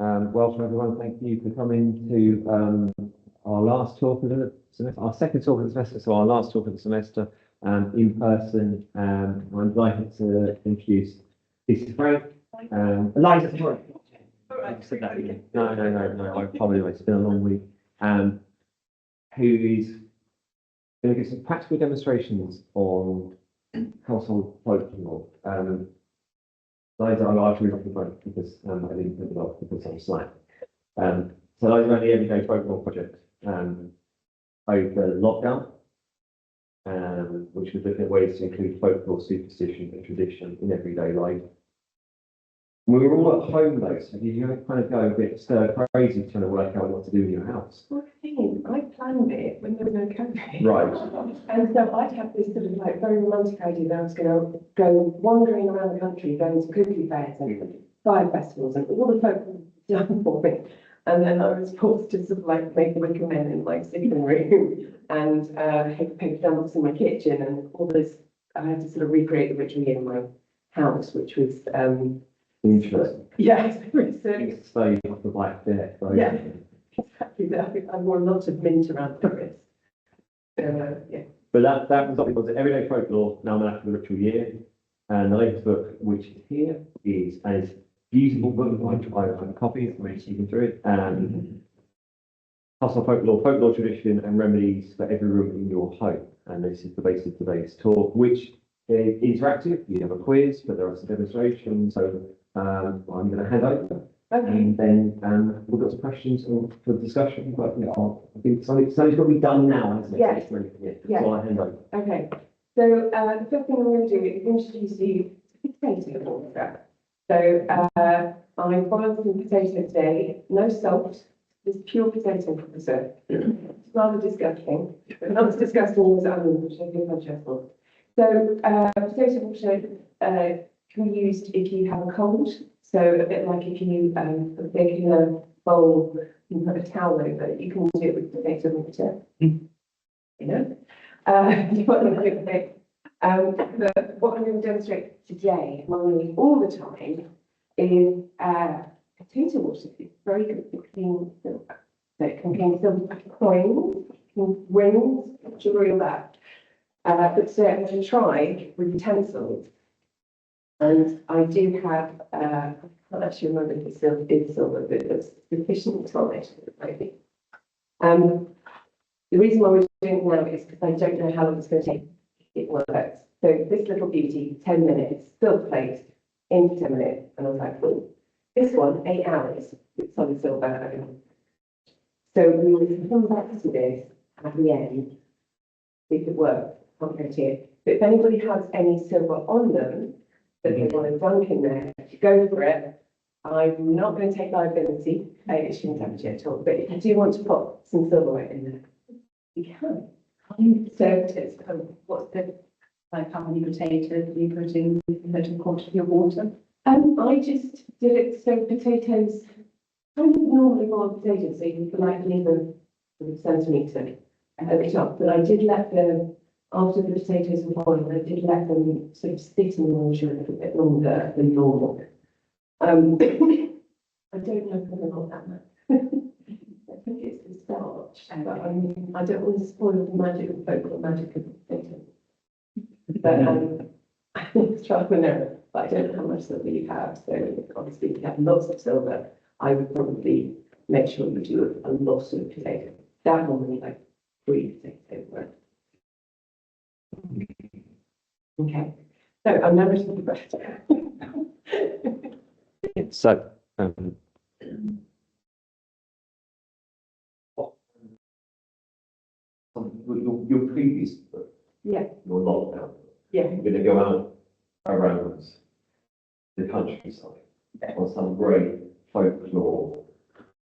Welcome everyone. Thank you for coming to our last talk of the semester, our second talk of the semester, so our last talk of the semester in person. I'm delighted to introduce Lisa Frank, Liza. Sorry. I said that again. No. I apologise. It's been a long week. Who is going to give some practical demonstrations on household folklore. Liza, I'm largely off the phone because I didn't put it off because I'm slack. So Liza ran the Everyday Folklore project over lockdown, which was looking at ways to include folklore, superstition, and tradition in everyday life. We were all at home though, so did you kind of go a bit stir crazy trying to work out what to do in your house? Well, the thing is, I planned it when there was no COVID. Right. And so I'd have this sort of like very romantic idea that I was going to go wandering around the country, going to cookie fairs and fire festivals and all the folk done for me. And then I was forced to sort of like make a wicker man in my sitting room and have paper dumps in my kitchen and all this. I had to sort of recreate the ritual in my house, which was Interesting. yeah, it's very silly. It's stay off the black death. Right? Yeah, exactly. I wore a lot of mint around the wrist. Yeah. But that was what it was. Everyday Folklore, now I'm after the ritual year. And the latest book, which is here, is a usable book. I copy it, I'm reading through it. Household Folklore, Folklore Tradition and Remedies for Every Room in Your Home. And this is the basis of today's talk, which is interactive. You have a quiz, but there are some demonstrations. So I'm going to hand over. Okay. And then we've got some questions for discussion. But you know, I think something's got to be done now, hasn't it? Yes. So I'll hand over. Okay. So the first thing I'm going to do is introduce you to potato water. So I boiled some potato today, no salt, just pure potato water. It's rather disgusting, but not as disgusting as onion, which I think I just thought. So potato water can be used if you have a cold. So a bit like if you put a big in a bowl and put a towel over it, you can do it with potato water. You know? But what I'm going to demonstrate today, normally all the time, is potato water. It's very good for clean silver. So it contains silver coins, rings, jewelry, all that. But so I'm going to try with utensils. And I do have, I can't actually remember if it's silver, but it's sufficient time, maybe. The reason why we're doing it now is because I don't know how long it's going to take. It works. So this little beauty, 10 minutes, silver plate, in 10 minutes. And I was like, oh, this one, 8 hours, with solid silver. So we will come back to this at the end, if it works. Can't guarantee it. But if anybody has any silver on them that they want to dunk in there, go for it. I'm not going to take liability. It shouldn't damage it at all. But if you do want to put some silverware in there, you can. So it's what's the Like how many potatoes do you put in a quarter of your water? I just did it so potatoes. I don't normally boil potatoes, so you can like leave them a centimetre at the top. But I did let them after the potatoes were boiled. I did let them sort of sit in the water a little bit longer than normal. I don't know if they're not that much. I think it's the starch, but I don't want to spoil the magic of folklore magic of potatoes. But it's trial and error. But I don't know how much silver you have. So obviously, if you have lots of silver, I would probably make sure you do a lot of potatoes. That normally like 3 potatoes worth. Okay. So I'm now ready for the question. So your previous book, Yeah. your lockdown, Yeah. you're going to go out around the countryside on some great folklore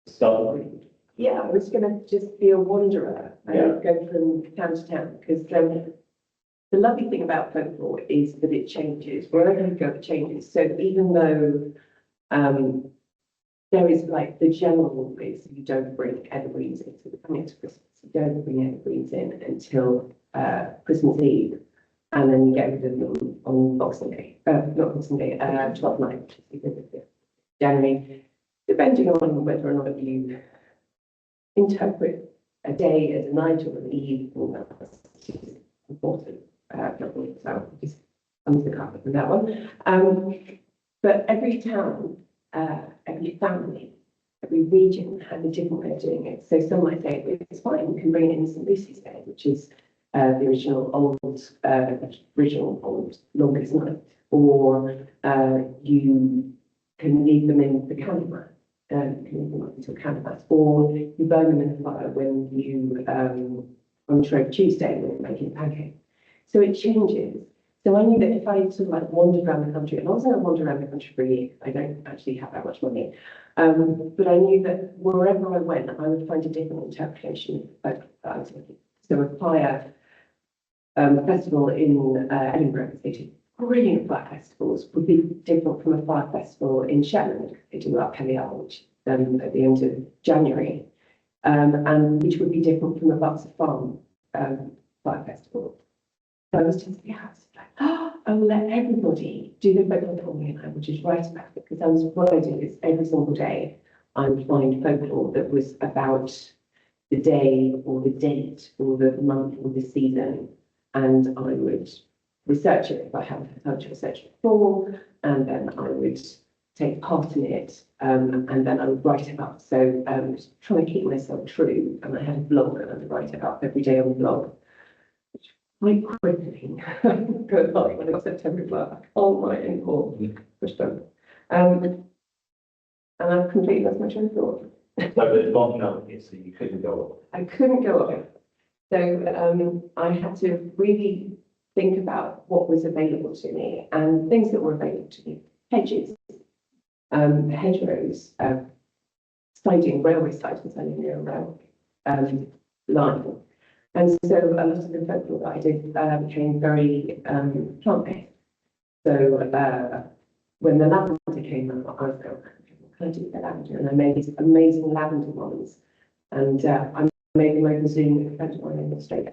discovery. Yeah, I was going to just be a wanderer and go from town to town because the lovely thing about folklore is that it changes. Wherever you go, it changes. So even though there is like the general rule is you don't bring evergreens into coming to Christmas. You don't bring evergreens in until Christmas Eve, and then you get rid of them on Boxing Day. Not Boxing Day, 12th night, which is the 5th of January. depending on whether or not you interpret a day as a night or an evening, that's just important. So just under the carpet with that one. But every town, every family, every region has a different way of doing it. So some might say it's fine, you can bring it in St Lucy's Day, which is the original old longest night, or you can leave them in the candlemat, you can leave them up until candlemat, or you burn them in the fire when you on Shrove Tuesday when you're making pancakes. So it changes. So I knew that if I sort of like wandered around the country, and I was going to wander around the country for a year, I don't actually have that much money, but I knew that wherever I went, I would find a different interpretation of that I was looking. So a fire festival in Edinburgh, they do brilliant fire festivals, would be different from a fire festival in Shetland. They do up Kellyall, which at the end of January, and which would be different from a Buxton Farm fire festival. So I was just, I will let everybody do the folklore for me, and I will just write about it, because that was what I did. Is every single day I would find folklore that was about the day or the date or the month or the season, and I would research it if I hadn't had time to research it before, and then I would take part in it, and then I would write it up. So trying to keep myself true, and I had a blog and I would write it up every day on the blog. Quite quickly, good luck when I got September work. Oh my anymore. Push done. And I've completely lost my train of thought. So the bottom up is that you couldn't go I couldn't go up. So I had to really think about what was available to me and things that were available to me. Hedges, hedgerows, siding, railway sidings, I live near a railway line. And so a lot of the folklore that I did became very plant-based. So when the lavender came out, I was going, what can I do with the lavender? And I made these amazing lavender ones. And I made them over Zoom with a friend of mine in Australia.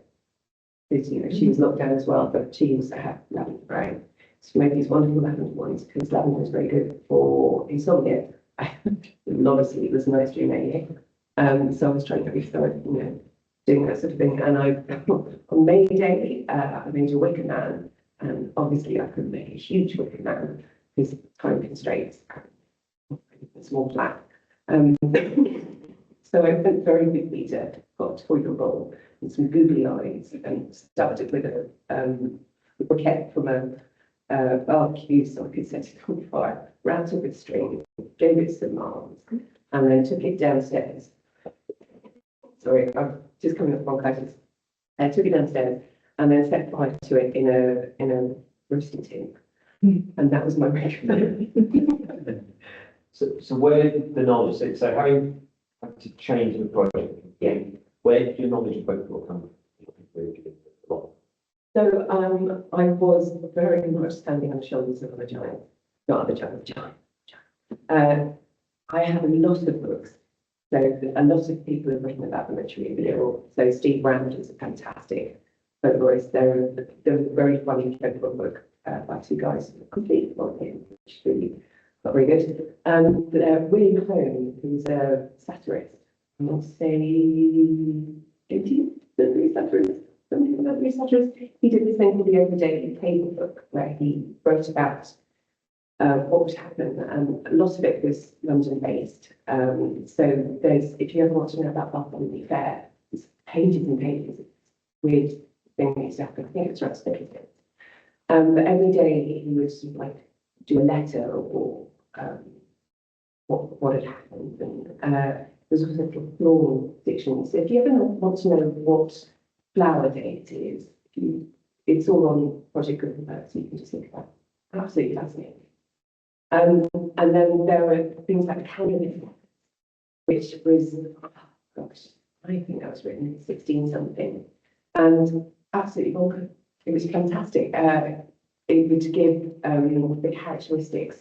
Because, you know, she was locked down as well, but she also had lavender brain. So we made these wonderful lavender ones, because lavender is very good for insomnia. Obviously, it was nice during AEA. So I was trying to be thorough, you know, doing that sort of thing. And on May Day, I made a wicker man, and obviously I couldn't make a huge wicker man because time constraints, a small flat. So I went very quickly to got a toilet roll and some googly eyes and started with a briquette from a barbecue so I could set it on fire, wrapped it with string, gave it some arms, and then took it downstairs. Sorry, I'm just coming up bronchitis. I took it downstairs and then set fire to it in a roasting tin. And that was my record. So where did the knowledge, so having had to change the project, Yeah. where did your knowledge of folklore come from? So I was very much standing on the shoulders of other giants, not other giants, giants. I have a lot of books. So a lot of people have written about the Metro Bill. So Steve Rand is a fantastic folklorist. There was a very funny folklore book by two guys who completely wrong him, which is really not very good. But William Hone, who's a satirist, I want to say 18th century satirist, something like that, satirist. He did this thing called the Everyday Table Book, where he wrote about what would happen, and a lot of it was London-based. So if you ever want to know about Bartholomew Fair, it's pages and pages of weird things that used to happen. I think it's around Spitalfields. But every day he would sort of like do a letter or what had happened, and there's also a floral fiction. So if you ever want to know what flower day it is, it's all on Project Gutenberg, so you can just think about it. Absolutely fascinating. And then there were things like the candle, which was, oh gosh, I think that was written in 16 something, and absolutely bonkers. It was fantastic. It would give the characteristics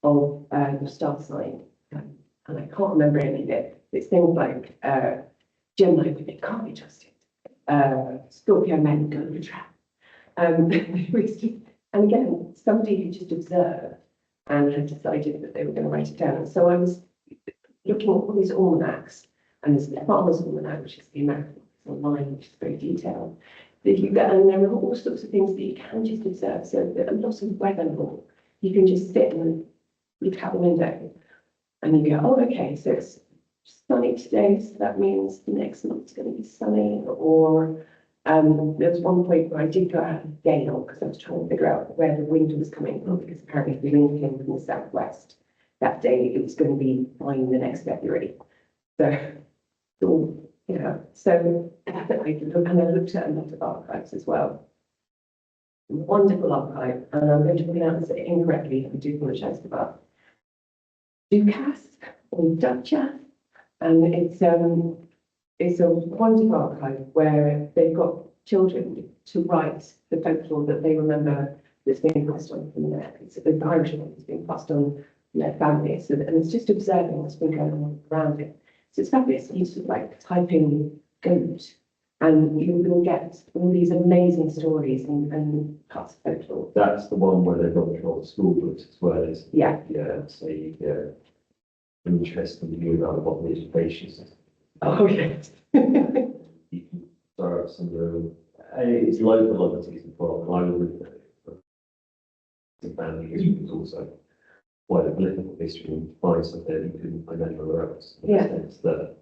of the star sign, and I can't remember any of it. It's things like Gemini, it can't be trusted. Scorpio men go to the trap. It was just, and again, somebody who just observed and had decided that they were going to write it down. So I was looking at all these almanacs, and there's the Farmer's Almanac, which is the American online, which is very detailed. That you get, and there are all sorts of things that you can just observe. So there are lots of weather law. You can just sit and look out the window, and you go, oh, okay, so it's sunny today, so that means the next month's going to be sunny. Or there was one point where I did go out of gale because I was trying to figure out where the wind was coming from, because apparently the wind came from the southwest. That day it was going to be fine the next February. So, yeah, so and I looked at a lot of archives as well. Wonderful archive, and I'm going to pronounce it incorrectly. I do apologise for that. Ducasse or Duchess, and it's a wonderful archive where they've got children to write the folklore that they remember that's being passed on from there. It's the Irish one that's being passed on from their families, and it's just observing what's been going on around it. So it's fabulous. You sort of like type in goat, and you will get all these amazing stories and parts of folklore. That's the one where they've got the old school books as well, isn't it? Yeah. Yeah, so you get interesting to hear about what the education system. Oh, yes. You can throw up some of the, it's local oddities as well. I would, the family history is also quite a political history, and find something you couldn't find anywhere else. In Yeah. the sense that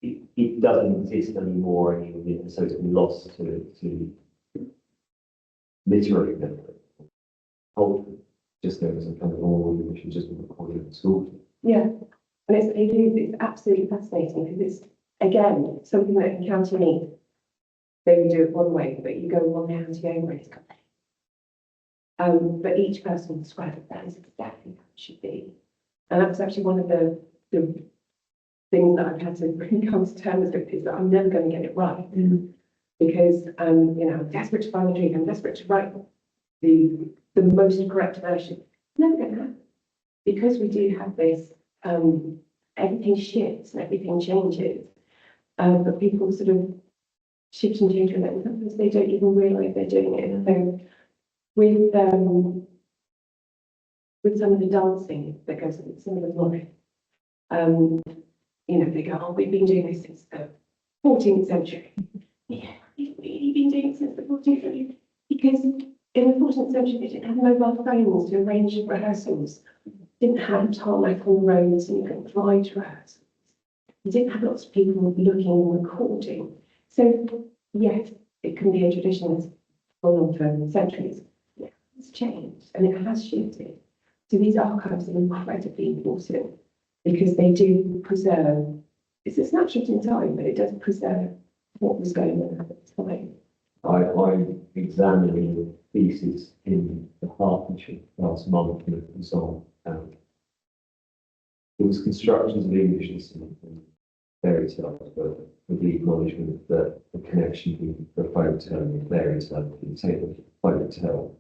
it doesn't exist anymore, and so it's been lost to literary memory. Culture, just there was a kind of oral which was just recorded in school. Yeah, and it's absolutely fascinating because it's, again, something that in County Meath, they would do it one way, but you go one county over and it's completely. But each person will describe it, that is exactly how it should be. And that's actually one of the things that I've had to really come to terms with, is that I'm never going to get it right. Because, I'm desperate to find the truth, I'm desperate to write the most correct version. Never going to happen. Because we do have this, everything shifts and everything changes, but people sort of shift and change with it, and sometimes they don't even realise they're doing it. So with some of the dancing that goes with some of the glory, they go, oh, we've been doing this since the 14th century. Yeah, we've really been doing it since the 14th century, because in the 14th century they didn't have mobile phones to arrange rehearsals. Didn't have tarmac on the roads, and you couldn't fly to rehearsals. You didn't have lots of people looking and recording. So yes, it can be a tradition that's gone on for centuries. Yeah, it's changed and it has shifted. So these archives are incredibly important because they do preserve. It's a snapshot in time, but it does preserve what was going on at the time. I'm examining the thesis in the Hertfordshire last month, and it was on. It was constructions of English and fairy tales, but with the acknowledgement that the connection between the folk tale and the fairy tale, you take the folk tale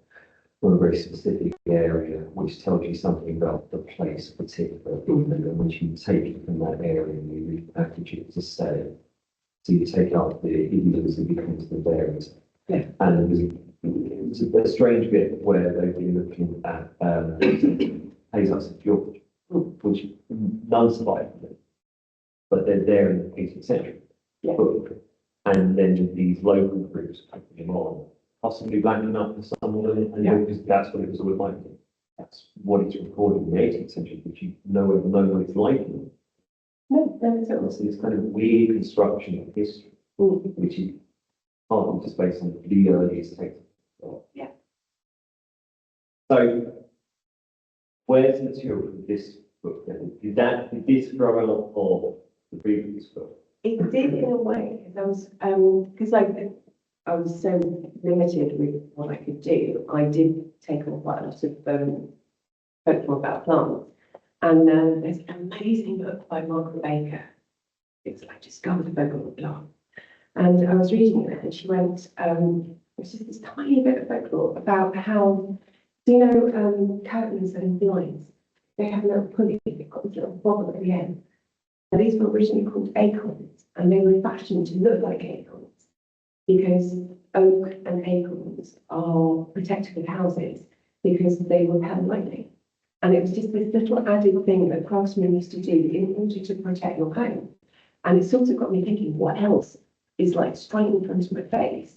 from a very specific area, which tells you something about the place, particular, and when you take it from that area and you repackage it to say, so you take out the idioms and becomes the fairy tale. Yeah. And it was a strange bit where they've been looking at Hazel's of George, which none survived, but they're there in the 18th century. Yeah. And then these local groups putting them on, possibly backing up for someone, and Yeah. because that's what it was all like. That's what it's recorded in the 18th century, but you know what it's like. No, it's So it's this kind of weird construction of history, which is partly just based on the earliest text. Yeah. So, where's the material for this book then? Did this grow out of the previous book? It did in a way, because I was so limited with what I could do. I did take on quite a lot of folklore about plants. And there's an amazing book by Margaret Baker. It's like Discover the Folklore Plant. And I was reading it and she went, it's just this tiny bit of folklore about how, curtains and blinds, they have a little pulley, they've got this little bobble at the end. And these were originally called acorns, and they were fashioned to look like acorns because oak and acorns are protective of houses because they repel lightning. And it was just this little added thing that craftsmen used to do in order to protect your home. And it sort of got me thinking, what else is like straight in front of my face?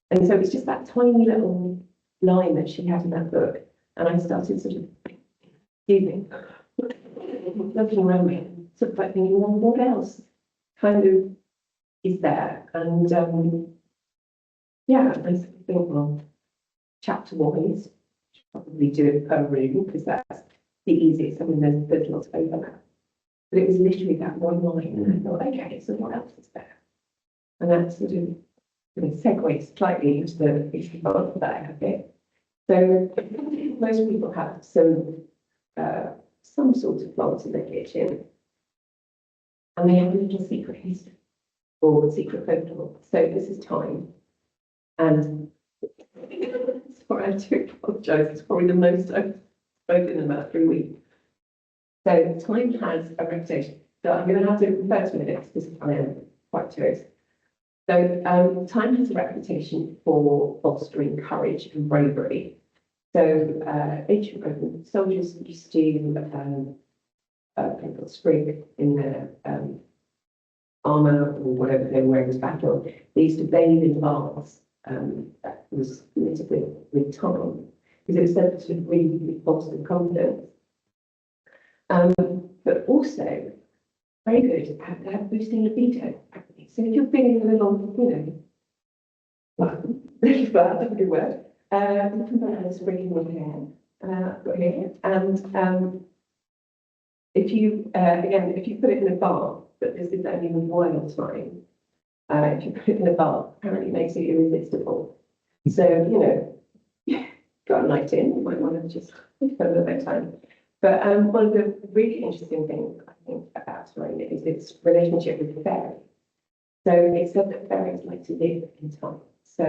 And so it's just that tiny little line that she had in that book. And I started sort of giving, looking around me, sort of like thinking, well, what else kind of is there? And yeah, I sort of think, well, chapter wise, probably do it per room because that's the easiest. I mean, there's lots of overlap. But it was literally that one line, and I thought, okay, so what else is there? And that sort of segues slightly into the part that I have here. So most people have some sort of plants in their kitchen, and they have a little secret history or secret folklore. So this is time, and sorry, I do apologise. It's probably the most I've spoken in about 3 weeks. So time has a reputation. So I'm going to have to refer to it because I am quite curious. So time has a reputation for fostering courage and bravery. So ancient Roman soldiers used to put a sprig in their armour or whatever they were wearing to battle. They used to bathe in baths that was knitted with time because it was said to really foster confidence. But also very good at boosting libido. So if you're feeling a little, little bad, that's a good word, you can put a sprig in your hair, I've got here, and if you, again, if you put it in a bath, but this is only with boil time, if you put it in a bath, apparently it makes it irresistible. So, got a night in, you might want to just put a little bit of time. But one of the really interesting things I think about time is its relationship with fairies. So it's said that fairies like to live in time. So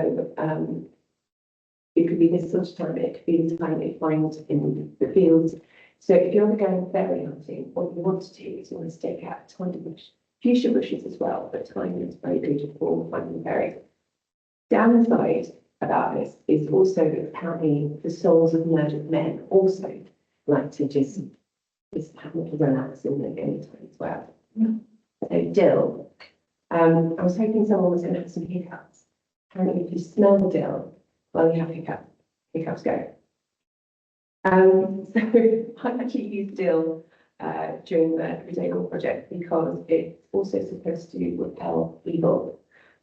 it could be this sort of time, it could be the time they find in the fields. So if you're ever going fairy hunting, what you want to do is you want to stake out a tiny bush, fuchsia bushes as well, but thyme is very good for finding fairies. Downside about this is also that apparently the souls of murdered men also like to just have a little relax in the time as well. So dill. I was hoping someone was going to have some hiccups. Apparently, if you smell dill, well, you have hiccups go. So I actually used dill during the Remedies project because it's also supposed to repel evil.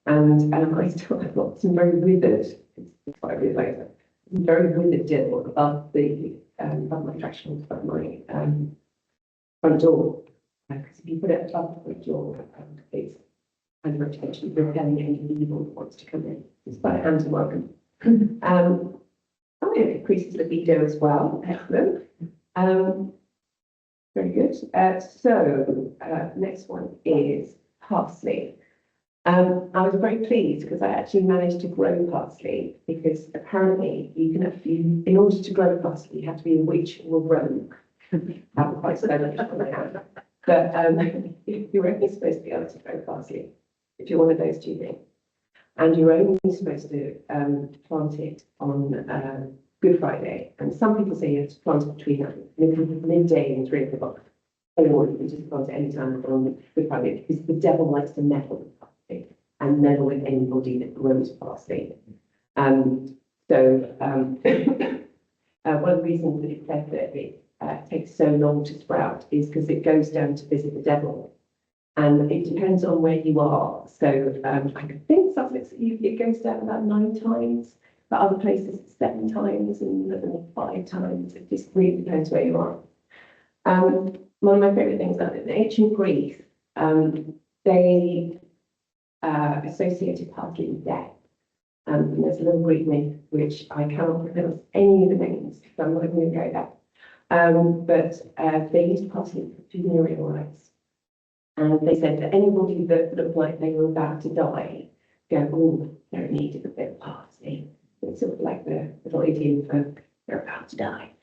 And I still have got some very withered, it's quite weird later, some very withered dill above my threshold, above my front door. Because if you put it above the front door, it's kind of potentially repelling any evil that wants to come in. It's quite a handsome welcome. It increases libido as well. Excellent. Very good. Next one is parsley. I was very pleased because I actually managed to grow parsley because apparently in order to grow parsley, you have to be a witch or a rogue. I haven't quite said that on my hand. But you're only supposed to be able to grow parsley if you're one of those two things. And you're only supposed to plant it on Good Friday. And some people say you have to plant it between midday and 3 o'clock. Or you can just plant it any time on Good Friday because the devil likes to meddle with parsley and meddle with anybody that grows parsley. One of the reasons that it said that it takes so long to sprout is because it goes down to visit the devil. And it depends on where you are. So I think Sussex, it goes down about 9 times, but other places it's 7 times and 5 times. It just really depends where you are. One of my favourite things about it, in ancient Greece, they associated parsley with death. And there's a little Greek myth which I cannot pronounce any of the names, so I'm not going to go there. But they used parsley for funereal rites. And they said that anybody that looked like they were about to die, go, oh, they're in need of a bit of parsley. It's sort of like the little idiom for they're about to die.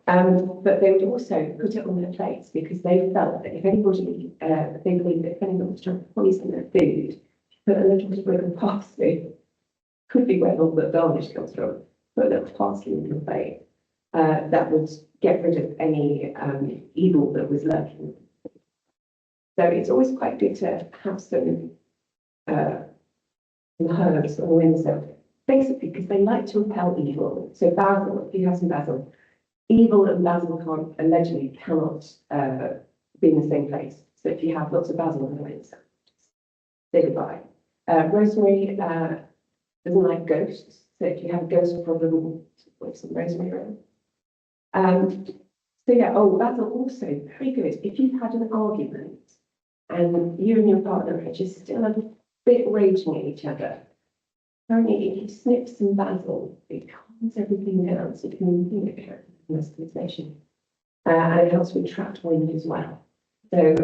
But they would also put it on their plates because they felt that if anybody, they believed that if anyone was trying to poison their food, put a little sprig of parsley, could be where all the garnish comes from, put a little parsley on your plate. That would get rid of any evil that was lurking. So it's always quite good to have some herbs or windsor, basically because they like to repel evil. So basil, if you have some basil, evil and basil allegedly cannot be in the same place. So if you have lots of basil in the windsor, say goodbye. Rosemary doesn't like ghosts. So if you have a ghost problem, with some rosemary around. So yeah, oh, basil also very good. If you've had an argument and you and your partner are just still a bit raging at each other, apparently if you snip some basil, it calms everything down, so you can, you know, have less conversation. And it helps with trapped wind as well. So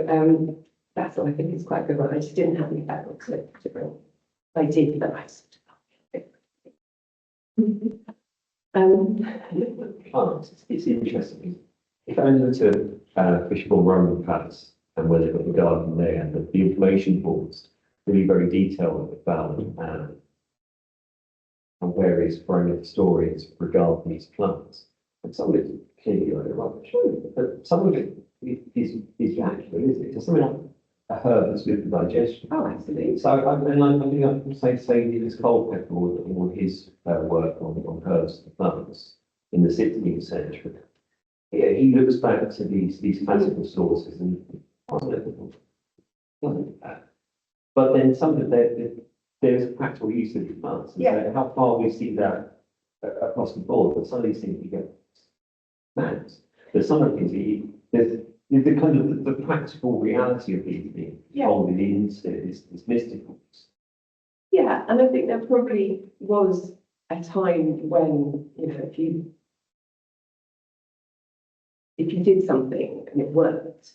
basil, I think, is quite a good one. I just didn't have any basil to bring. I did, but I sort of Plants, it's interesting. If I went to Fishbourne Roman Palace and where they've got the garden there, and the information boards really very detailed about and various prominent stories regarding these plants. And some of it clearly like rubbish, but some of it is accurate, isn't it? It's something like a herb that's good for digestion. oh, absolutely. So I think I can say this Culpeper or his work on herbs and plants in the 16th century. Yeah, he looks back to these classical sources and but then some of there's a practical use of the plants. And Yeah. so how far we see that across the board, but some of these things you get mad. There's some of the things there's the kind of the practical reality of these things Yeah. folded into this mystical. Yeah, and I think there probably was a time when, you know, if you did something and it worked,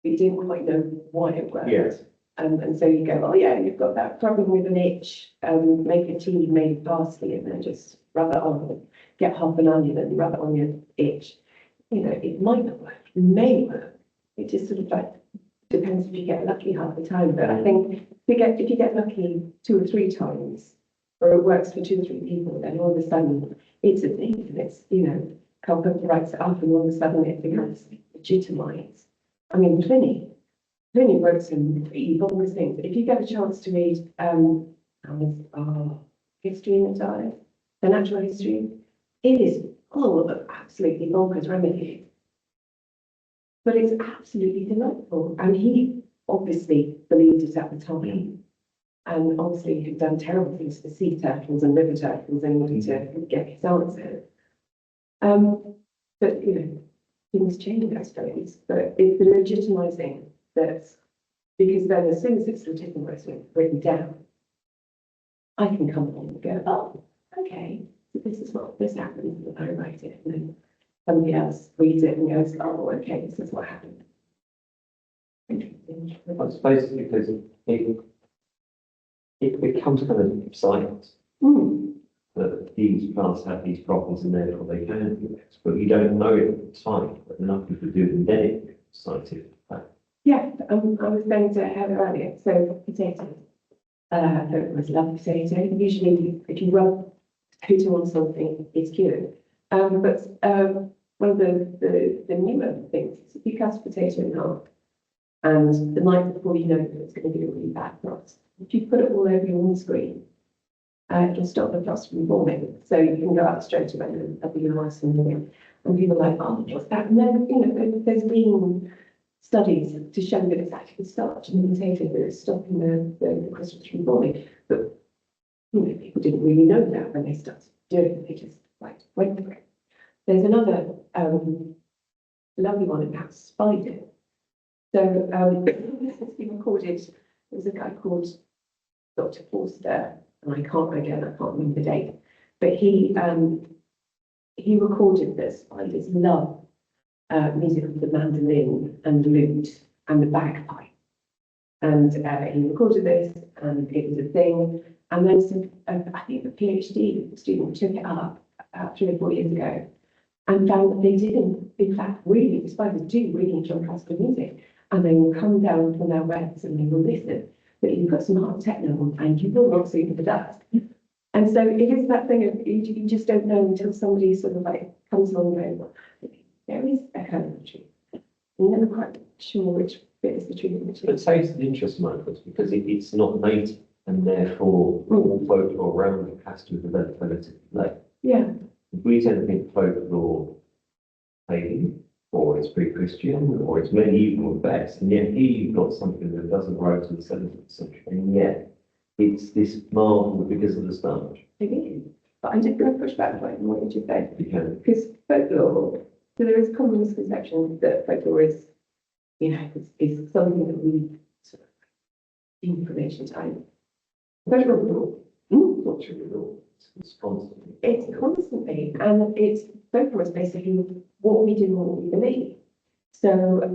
but you didn't quite know why it worked. Yes. And so you go, oh yeah, you've got that problem with an itch, make a tea made of parsley and then just rub it on, get half an onion and rub it on your itch. You know, it might not work, it may work. It just sort of like depends if you get lucky half the time. But I think if you get lucky 2 or 3 times, or it works for 2 or 3 people, then all of a sudden it's a thing, and it's, you know, Culpeper writes it up and all of a sudden it becomes legitimised. I mean, Pliny wrote some pretty bonkers things. If you get a chance to read History in the Diet, the Natural History, it is full of absolutely bonkers remedies. But it's absolutely delightful. And he obviously believed it at the time. And obviously had done terrible things to sea turtles and river turtles in order to get his answer. But, you know, things change, I suppose. But it's the legitimising that, because then as soon as it's legitimised and written down, I can come along and go, oh, okay, so this is what this happens, and I write it, and then somebody else reads it and goes, oh, okay, this is what happened. Interesting. I suppose it's because it becomes kind of science that these plants have these problems and therefore they can do this, but you don't know it at the time, but enough people do, and then it becomes scientific fact. Yeah, I was going to have it earlier. So potatoes, it was love potato. Usually, if you rub potato on something, it's cured. But one of the newer things is if you cut a potato in half, and the night before you know that it's going to be a really bad frost, if you put it all over your windscreen, it'll stop the frost from forming. So you can go out straight away and that'll be nice and warm. And people are like, oh, what's that? And then, you know, there's been studies to show that it's actually starch in the potato that is stopping the crystals from forming. But, you know, people didn't really know that when they started doing it. They just went for it. There's another lovely one about spider. So this has been recorded. There's a guy called Dr. Forster, and I can't remember the date, but he recorded that spiders love music of the mandolin and the lute and the bagpipe. And he recorded this, and it was a thing. And then I think the PhD student took it up about 3 or 4 years ago and found that they didn't, in fact, really, the spiders do really enjoy classical music. And they will come down from their webs and they will listen. But you put some hard techno on and you will not see the dust. And so it is that thing of you just don't know until somebody sort of like comes along and goes, there is a kernel of truth. I'm never quite sure which bit is the truth and which But is. taste and interest matters because it's not native and therefore all folklore around it has to develop relatively late. Yeah, If we tend to think folklore pagan, or it's pre-Christian, or it's medieval at best, and yet here you've got something that doesn't rise to the 17th century, and yet it's this marvel because of the starch. it is. But I did go push back quite what you just said. Because Because folklore, so there is a common misconception that folklore is, is something that we sort of information time. Folklore, not true at all. It's constantly. it's constantly, and it's folklore is basically what we do and what we believe. So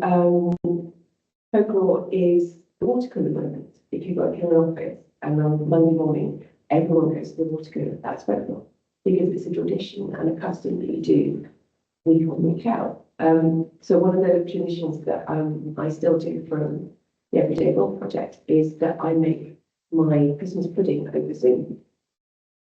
folklore is the water cooler moment. If you work in an office and on Monday morning, everyone goes to the water cooler, that's folklore. Because it's a tradition and a custom that you do week on, week out. So one of the traditions that I still do from the Everyday Law Project is that I make my Christmas pudding over Zoom.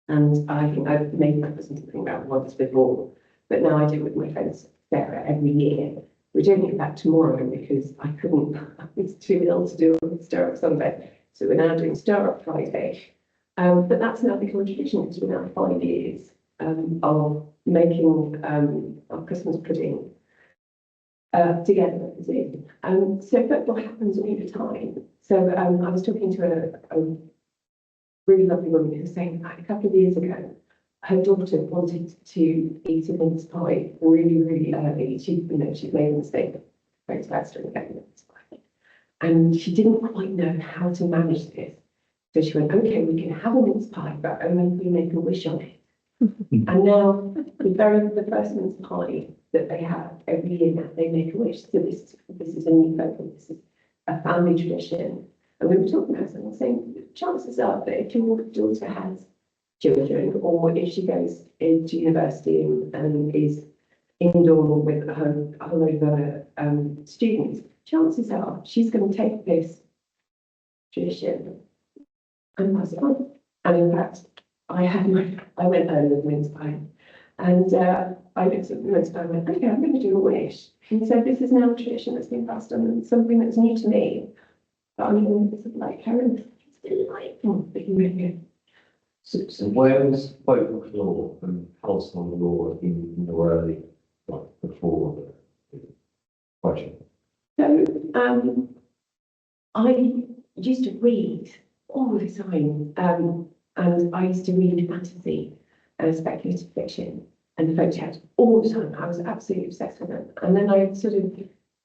And I think I've made my Christmas pudding about once before, but now I do it with my friend Sarah every year. We're doing it back tomorrow because I couldn't, I was too ill to do it on Stir Up Sunday. So we're now doing Stir Up Friday. But that's now become a tradition because we're now 5 years of making our Christmas pudding together at the Zoom. So folklore happens all the time. So I was talking to a really lovely woman who was saying that a couple of years ago, her daughter wanted to eat a mince pie really, really early. She'd made a mistake, very bad during getting a mince pie. And she didn't quite know how to manage this. So she went, okay, we can have a mince pie, but only if we make a wish on it. And now the first mince pie that they have every year now, they make a wish. So this is a new folklore, this is a family tradition. And we were talking about something, saying chances are that if your daughter has children, or if she goes into university and is indoor with a whole load of other students, chances are she's going to take this tradition and pass it on. And in fact, I went early with mince pie, and I looked at the mince pie and went, okay, I'm going to do a wish. And so this is now a tradition that's been passed on, and something that's new to me. But I mean, it's like Karen, it's delightful that you make it. So where was folklore and household law in the early, like before the project? So I used to read all the time, and I used to read fantasy and speculative fiction and folk tales all the time. I was absolutely obsessed with them. And then I sort of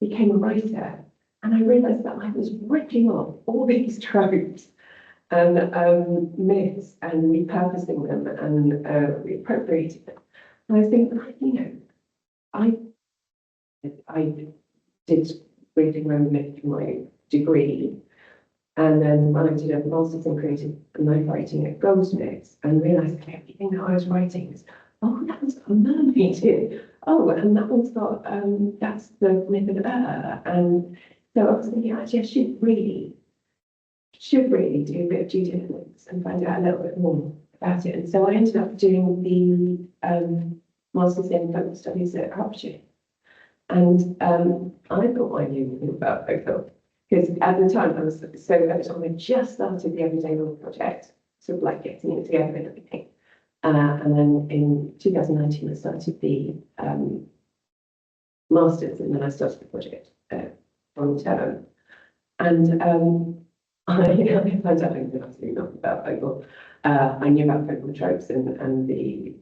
became a writer, and I realised that I was ripping off all these tropes and myths and repurposing them and reappropriating them. And I was thinking, I did reading around myth for my degree. And then when I did a master's in creative life writing at Goldsmiths and realised that everything that I was writing is, oh, that one's got a mermaid in. Oh, and that one's got, that's the myth of And so I was thinking, actually, I should really do a bit of due diligence and find out a little bit more about it. And so I ended up doing the master's in folk studies at Hertfordshire. And I thought I knew more about folklore. Because at the time I just started the Everyday Law Project, sort of like getting it together and everything. And then in 2019, I started the Masters, and then I started the project on term. And I found out I knew absolutely nothing about folklore. I knew about folklore tropes and the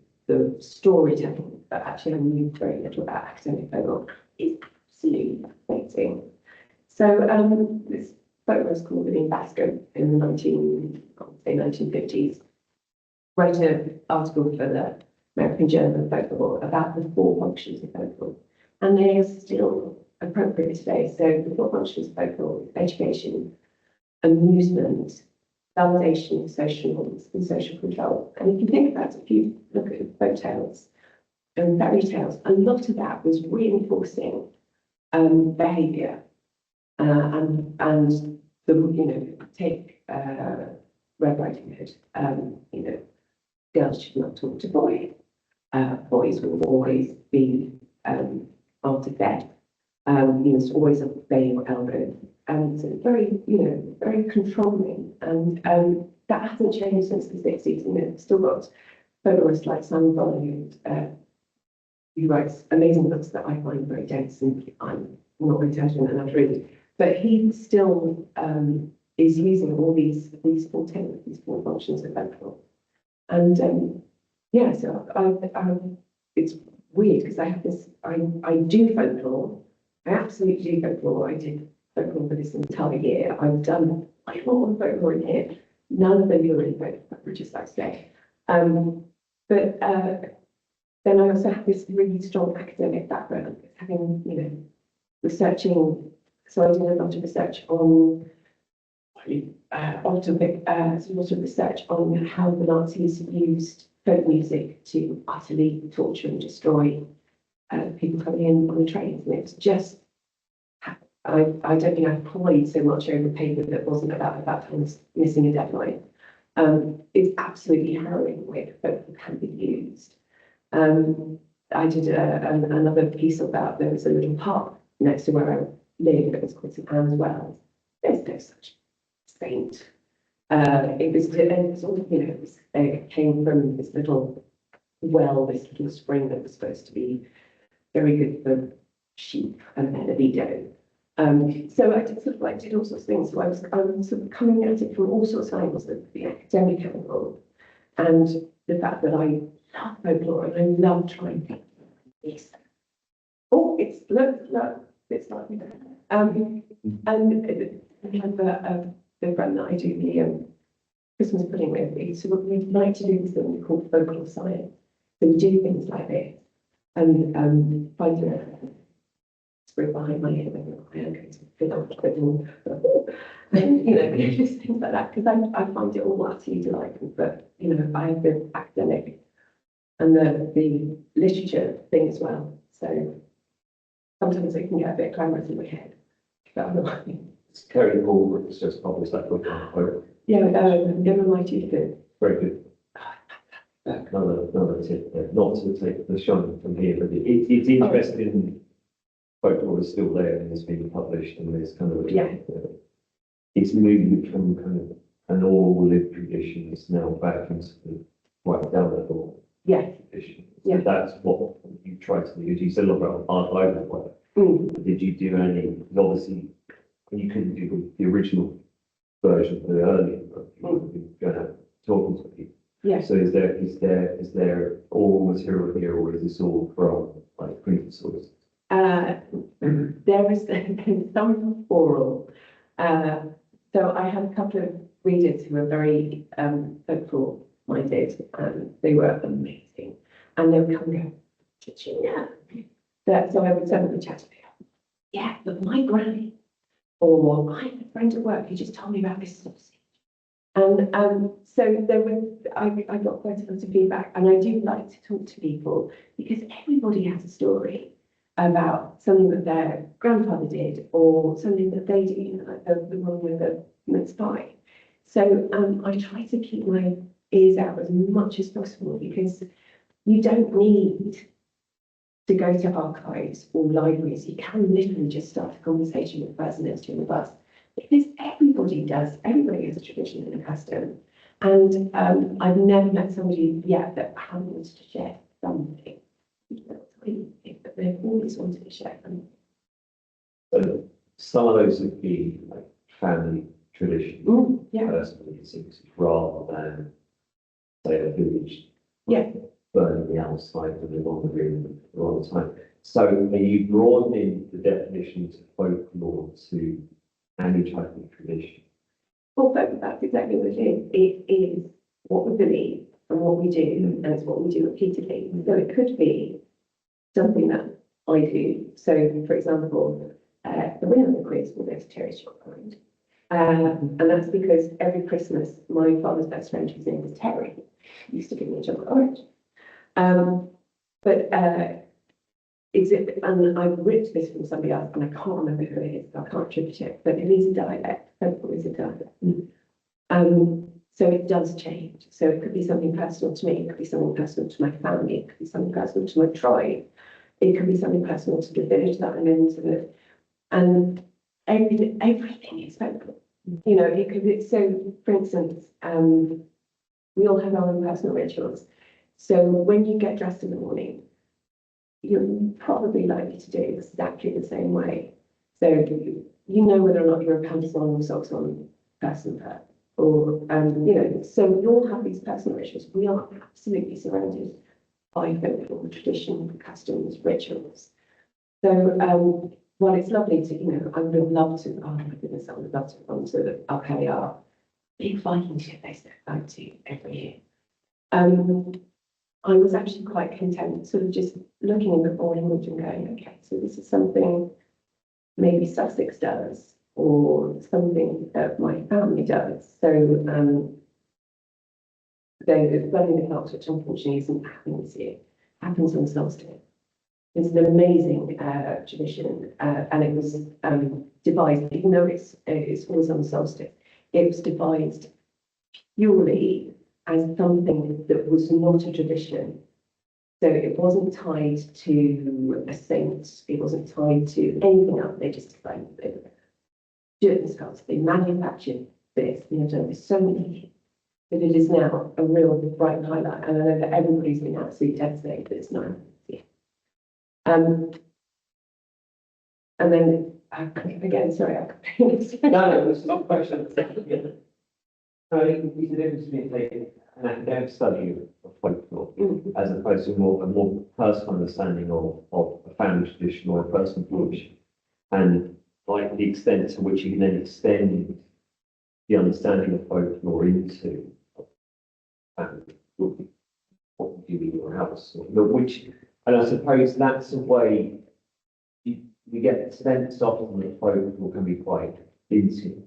storytelling, but actually I knew very little about academic folklore. It's absolutely fascinating. So this folklore is called William Bascom in the 1950s. Wrote an article for the American Journal of Folklore about the 4 functions of folklore, and they are still appropriate today. So the 4 functions of folklore: education, amusement, validation, social norms, and social control. And if you think about it, if you look at folk tales and fairy tales, a lot of that was reinforcing behaviour. And the, take Red Riding Hood, girls should not talk to boys. Boys will always be after death. He was always obey your elbow, and so very, very controlling. And that hasn't changed since the 60s. We've still got folklorists like Simon Bonner, who writes amazing books that I find very dense, and I'm not intelligent enough to read. But he still is using all these four techniques, these four functions of folklore. And so it's weird because I have this, I do folklore, I absolutely do folklore. I did folklore for this entire year. I've done a lot of folklore in here. None of them are really folklore, which is like say. But then I also have this really strong academic background, having, researching. So I did a lot of research on, a lot of research on how the Nazis used folk music to utterly torture and destroy people coming in on the trains. And it's just, I don't think I cried so much over paper that wasn't about time missing a deadline. It's absolutely harrowing the way that folk can be used. I did another piece about, there was a little park next to where I live, it was called St Anne's Wells. There's no such saint. It was all, it came from this little well, this little spring that was supposed to be very good for sheep and then a libido. So I did all sorts of things. So I was sort of coming at it from all sorts of angles, the academic angle, and the fact that I love folklore and I love trying to this. Oh, it's it's like and we have the friend that I do the Christmas pudding with. We like to do this thing called folklore science. So we do things like this and find a spring behind my head when I am going to fill out and just things like that, because I find it all absolutely delightful. But I have the academic and the literature thing as well. So sometimes it can get a bit glamorous in my head. But otherwise, It's Kerry Hall, it's just published that book on quote. yeah, never mind you good. Very good. Another tip there, not to take the shine from here, but it's interesting. Folklore is still there and it's being published, and there's kind of it's moving from kind of an oral lived tradition. It's now back into the quite down level tradition. Yeah. So that's what you try to do. You said a lot about archival work. Did you do any? Obviously, you couldn't do the original version of the earlier book. You would be going out talking to people. Yeah. So is there all material here, or is this all from like printed sources? There is some oral. So I had a couple of readers who were very folklore minded, and they were amazing. And they would come and go, "Did you know that?" So I would send them a chat to them. Yeah, but my granny, or I have a friend at work who just told me about this sausage. And so I got quite a lot of feedback, and I do like to talk to people because everybody has a story about something that their grandfather did or something that they do, like the one with the mince pie. So I try to keep my ears out as much as possible, because you don't need to go to archives or libraries. You can literally just start a conversation with the person next to you on the bus, because everybody has a tradition and a custom. And I've never met somebody yet that hasn't wanted to share something. But they've always wanted to share something. So some of those would be like family tradition, personally, it seems, rather than say a village. Burning the outside and live on the room all the time. So are you broadening the definition to folklore to any type of tradition? Well, that's exactly what it is. It is what we believe and what we do, and it's what we do repeatedly. So it could be something that I do. So, for example, the winner of the quiz will go to Terry's shop behind. And that's because every Christmas, my father's best friend, whose name was Terry, used to give me a chocolate orange. And I've ripped this from somebody else, and I can't remember who it is, so I can't attribute it, but it is a dialect. Folklore is a dialect. So it does change. So it could be something personal to me, it could be something personal to my family, it could be something personal to my tribe, it can be something personal to the village that I'm in, and everything is vocal. You know, it could be, so for instance, we all have our own personal rituals. So when you get dressed in the morning, you're probably likely to do it exactly the same way. So you know whether or not you're a pants on or socks on person there, or you know, so we all have these personal rituals. We are absolutely surrounded by folklore, tradition, customs, rituals. So while it's lovely to, you know, I would have loved to, oh my goodness, I would have loved to have gone to our big Viking ship they step out to every year. I was actually quite content, sort of just looking at the board image and going, okay, so this is something maybe Sussex does, or something that my family does. So the wedding of Knox, which unfortunately isn't happening this year, happens on solstice. It's an amazing tradition, and it was devised, even though it's always on solstice, it was devised purely as something that was not a tradition. So it wasn't tied to a saint, it wasn't tied to anything else. They just decided they were do it themselves. They manufactured this, and they've done this so many years that it is now a real bright highlight. And I know that everybody's been absolutely devastated that it's not happening this year. And then again, sorry, No, it's not a question. No, I think we should between taking an academic study of folklore as opposed to a more personal understanding of a family tradition or a personal tradition, and like the extent to which you can then extend the understanding of folklore into what you do in your house, and I suppose that's a way you get sense often that folklore can be quite intimate.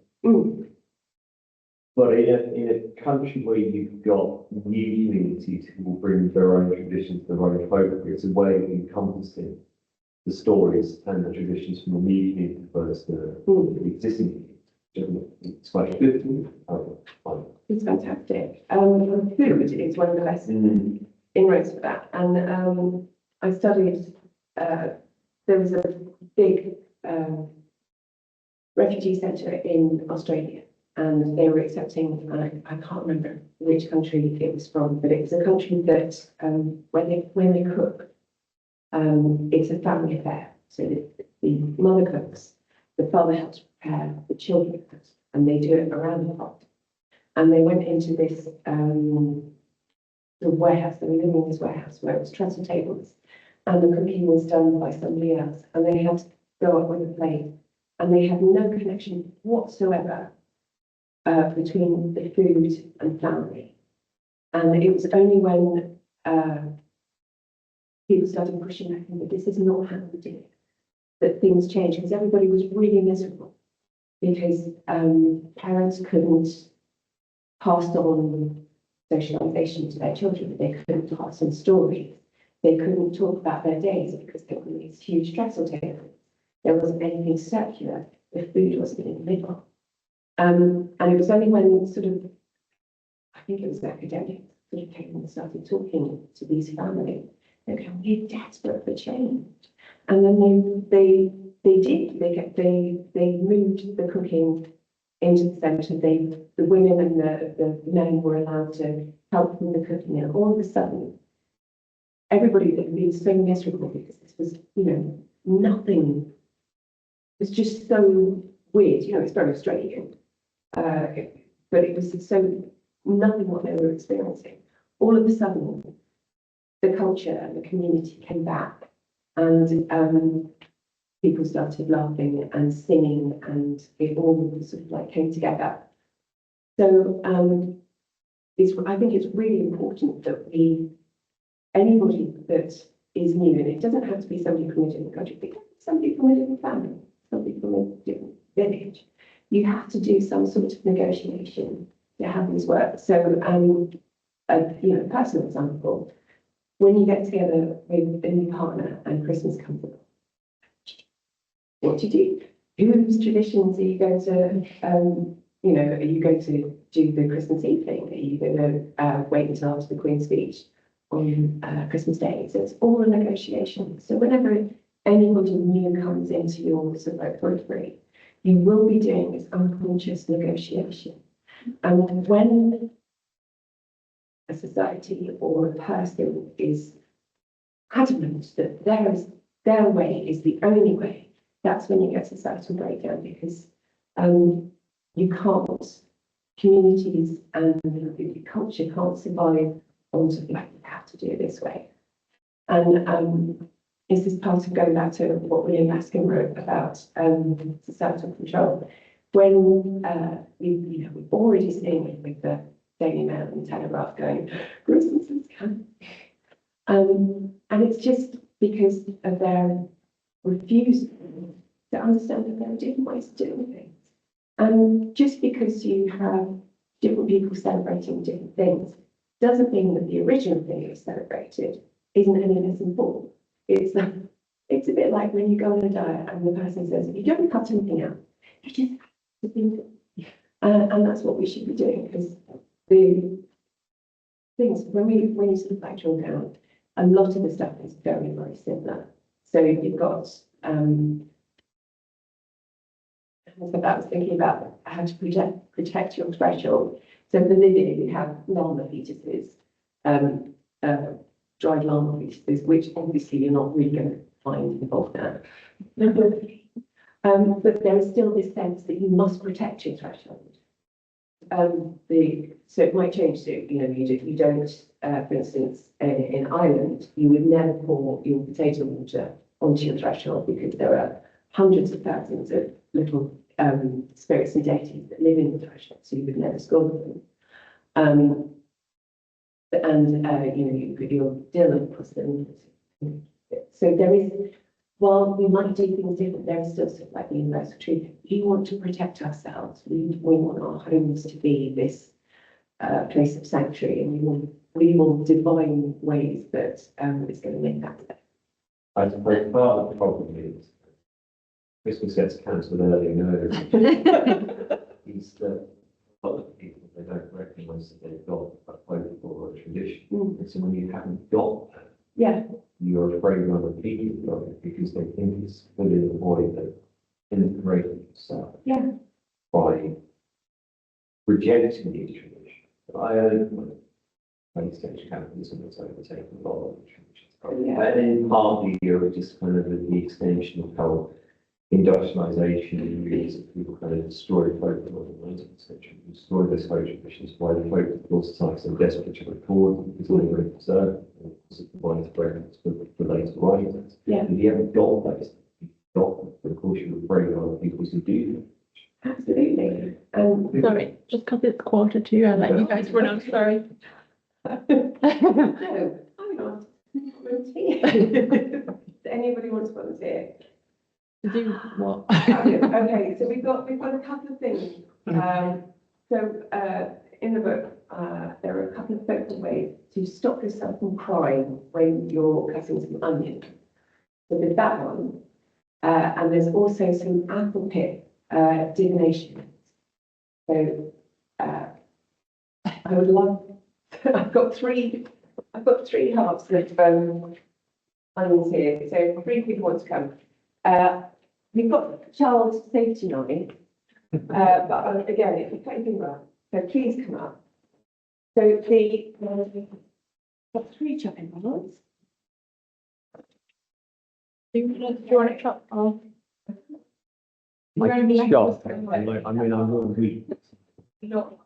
But in a country where you've got new communities who will bring their own traditions, their own folklore, it's a way of encompassing the stories and the traditions from the new community versus the existing community. It's quite good. it's fantastic. Food is one of the best inroads for that. And I studied, there was a big refugee centre in Australia, and they were accepting, I can't remember which country it was from, but it was a country that when they cook, it's a family affair. So the mother cooks, the father helps prepare, the children cook, and they do it around the pot. And they went into this the warehouse, they were living in this warehouse where it was trestle tables, and the cooking was done by somebody else, and they had to go up with a plate, and they had no connection whatsoever between the food and family. And it was only when people started pushing back that this is not how we do it, that things changed, because everybody was really miserable, because parents couldn't pass on socialization to their children, they couldn't pass on stories, they couldn't talk about their days because they were on these huge trestle tables. There wasn't anything circular, the food wasn't in the middle. And it was only when sort of, I think it was academics sort of came and started talking to these families. They're going, we're desperate for change. And then they did. They moved the cooking into the centre. The women and the men were allowed to help with the cooking. And all of a sudden, everybody that had been so miserable because this was, you know, nothing. It was just so weird. You know, it's very Australian. But it was so nothing what they were experiencing. All of a sudden, the culture and the community came back, and people started laughing and singing, and it all sort of like came together. So I think it's really important that anybody that is new, and it doesn't have to be somebody from a different country, it can be somebody from a different family, somebody from a different village. You have to do some sort of negotiation to have this work. So, a personal example, when you get together with a new partner and Christmas comes along, what do you do? Whose traditions are you going to, are you going to do the Christmas Eve thing? Are you going to wait until after the Queen's speech? on Christmas Day. So it's all a negotiation. So whenever anybody new comes into your sort of periphery, you will be doing this unconscious negotiation. And when a society or a person is adamant that their way is the only way, that's when you get societal breakdown, because you can't, communities and the culture can't survive on sort of like, you have to do it this way. And this is part of going back to what William Baskin wrote about societal control. When we've already seen it with the Daily Mail and Telegraph going, Christmas is coming. And it's just because of their refusal to understand that there are different ways of doing things. And just because you have different people celebrating different things doesn't mean that the original thing you celebrated isn't any less important. It's a bit like when you go on a diet and the person says, you don't cut anything out, you just have to think. And that's what we should be doing, because the things, when you sort of like drill down, a lot of the stuff is very, very similar. So you've got, so that was thinking about how to protect your threshold. So for living, you have llama fetuses, dried llama fetuses, which obviously you're not really going to find involved now. But there is still this sense that you must protect your threshold. So it might change to, you don't, for instance, in Ireland, you would never pour your potato water onto your threshold, because there are hundreds of thousands of little spirits and deities that live in the threshold, so you would never score them. You put your dill across them. So there is, while we might do things different, there is still sort of like the universal truth. We want to protect ourselves. We want our homes to be this place of sanctuary, and we want divine ways that it's going to make that safe. I suppose part of the problem is Christmas gets cancelled early and early. Is that a lot of people, they don't recognise that they've got a folklore or a tradition. And so when you haven't got that, Yeah, you're afraid of other people of it, because they think it's filling the void that integrated yourself yeah, by rejecting these traditions. But I own late stage capitalism that's overtaken a lot of the traditions. Yeah. And then partly you're just kind of the extension of how industrialization and years of people kind of destroyed folklore in the 19th century, destroyed those folk traditions, why the folklore societies are desperate to record because they were preserved, and because of the widespread for later writings. Yeah. If you haven't got those, you've got them, but of course you're afraid of other people who do. absolutely. Sorry, just because it's 1:45, I'll let you guys run on, sorry. No, I'm not volunteer. Does anybody want to volunteer? To do what? Okay, so we've got a couple of things. In the book, there are a couple of folklore ways to stop yourself from crying when you're cutting some onion. So there's that one, and there's also some apple pip divination. So I would love. I've got three halves of onions here. So 3 people want to come. We've got child safety knowledge, but again, if you can't think about, so please come up. So got 3 chopping boards. Do you want to chop off? I shocked. I mean, I'm all weak. Not.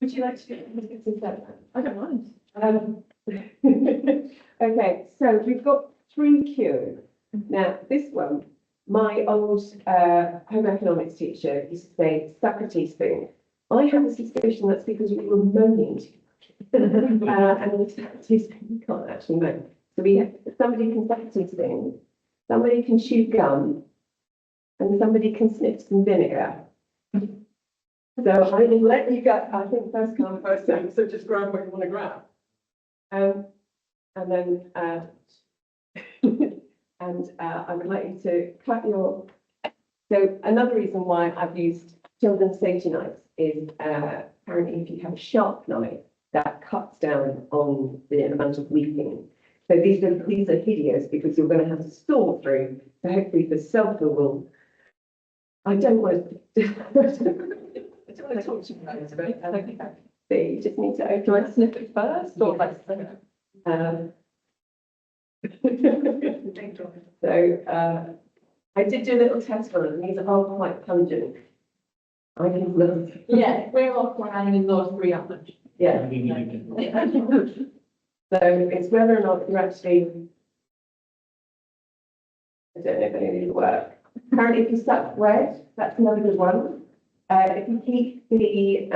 Would you like to do that? I don't mind. Okay, so we've got 3 cures. Now, this one, my old home economics teacher used to say, suck a teaspoon. I have a suspicion that's because you were moaning too much. And with suck a teaspoon, you can't actually moan. So somebody can suck a teaspoon, somebody can chew gum, and somebody can sniff some vinegar. So I will let you go, I think first come, first served, so just grab what you want to grab. And then, I would like you to cut your, so another reason why I've used children's safety knives is apparently if you have a sharp knife, that cuts down on the amount of weeping. So these are hideous because you're going to have to store through. So hopefully the sulfur will. I don't want to. I don't want to talk to you guys about it. So you just need to open. Do I sniff it first or like? So I did do a little test on it, and these are all quite pungent. I can love. Yeah, we're off running those 3 hours. Yeah. So it's whether or not you actually. I don't know if any of these work. Apparently, if you suck bread, that's another good one. If you keep the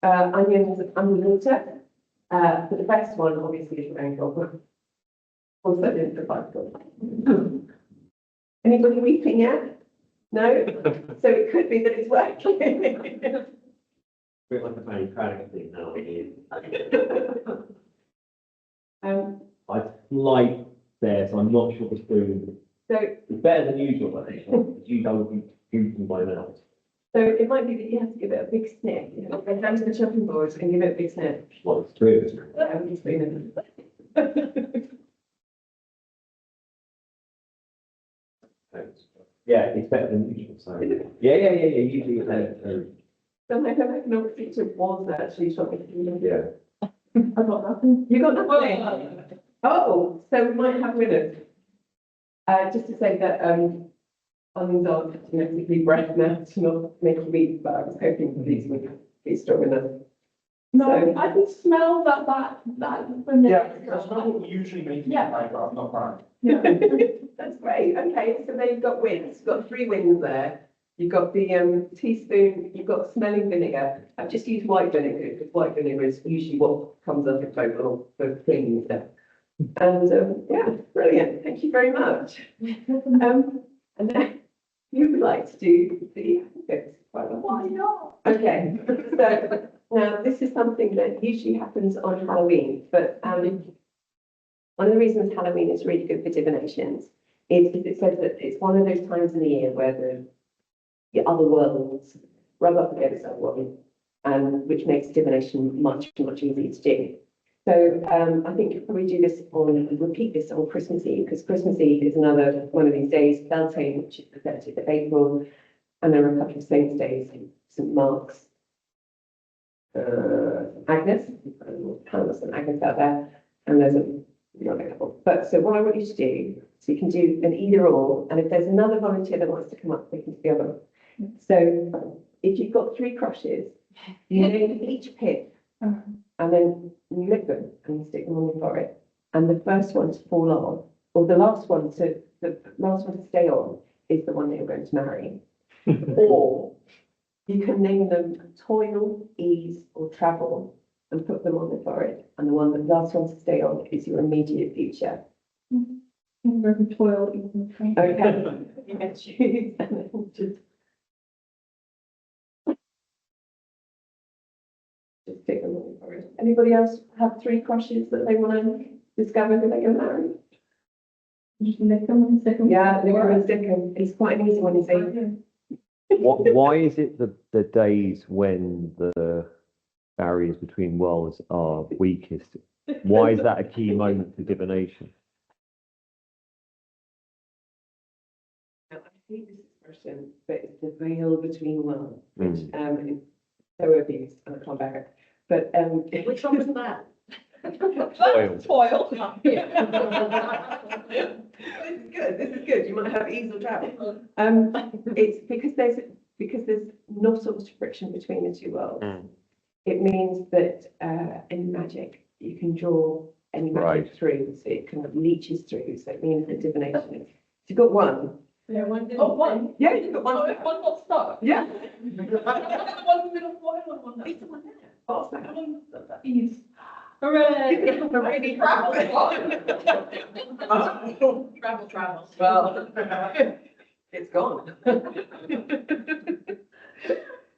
onions underwater, but the best one obviously is rainbow. Also, didn't provide good. Anybody weeping yet? No? So it could be that it's working. Bit like a very proud thing now. I like there, so I'm not sure the spoon. So It's better than usual, I think, because you don't be drinking by mouth. So it might be that you have to give it a big sniff. You know, go down to the chopping board and give it a big sniff. Well, it's true, isn't it? I'm just being Yeah, it's better than usual, so. Yeah, usually it's So my economic teacher was actually chopping. yeah. I got nothing. You got nothing? Oh, so we might have winners. Just to say that, onions are genetically bred now to not make you weep, but I was hoping that these would be strong enough. No, So- I can smell that. Yeah, that's not what usually makes me Yeah. like, I'm not right. Yeah. That's great. Okay, so then you've got wins. You've got 3 wins there. You've got the teaspoon, you've got smelling vinegar. I've just used white vinegar because white vinegar is usually what comes up in total for cleaning stuff. And yeah, brilliant. Thank you very much. And then you would like to do the why not? Okay, so now this is something that usually happens on Halloween, but one of the reasons Halloween is really good for divinations is because it says that it's one of those times in the year where the other worlds rub up against that one, and which makes divination much easier to do. So I think you'll probably do this repeat this on Christmas Eve, because Christmas Eve is another one of these days, Beltane, which is the 30th of April, and there are a couple of saints' days, St. Mark's, Agnes, Hannah and Agnes out there, and there's another couple. But so what I want you to do, so you can do an either or, and if there's another volunteer that wants to come up, we can do the other. So if you've got 3 crushes, you name each pip, and then you lick them and you stick them on your forehead. And the first one to fall on, or the last one to stay on, is the one that you're going to marry. Or you can name them toil, ease, or travel, and put them on the forehead. And the last one to stay on is your immediate future. Very toil. Okay, you can choose and then just stick them on your forehead. Anybody else have 3 crushes that they want to discover who they're going to marry? Just lick them and stick them. Yeah, lick 'em and stick 'em. It's quite an easy one, you see. Why is it the days when the barriers between worlds are weakest? Why is that a key moment for divination? Now, I hate this expression, but it's the veil between worlds, which is so abused and I can't bear it. But Which one was that? Toil. Toil. This is good. You might have ease or travel. It's because there's not so much friction between the 2 worlds. It means that in magic you can draw any magic Right. through, so it kind of leaches through. So it means that divination is. If you've got 1, Yeah, one didn't. Oh, one. yeah, you've got 1. One got stuck. Yeah. One middle foil and one It's the one there. What's that? Ease. Hooray! Really travel. Travel. Well, it's gone.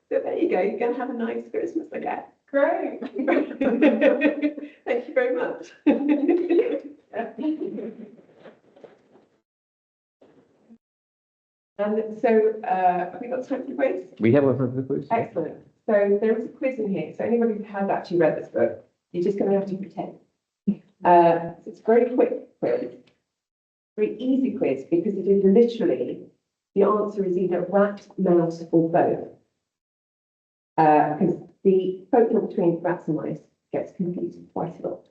So there you go. You're going to have a nice Christmas, I guess. Great. Thank you very much. And so, have we got time for the quiz? We have one for the quiz? Excellent. so there is a quiz in here. So anybody who has actually read this book, you're just going to have to pretend. So it's a very quick quiz, very easy quiz because it is literally, the answer is either rat, mouse or both. Because the folklore between rats and mice gets confused quite a lot.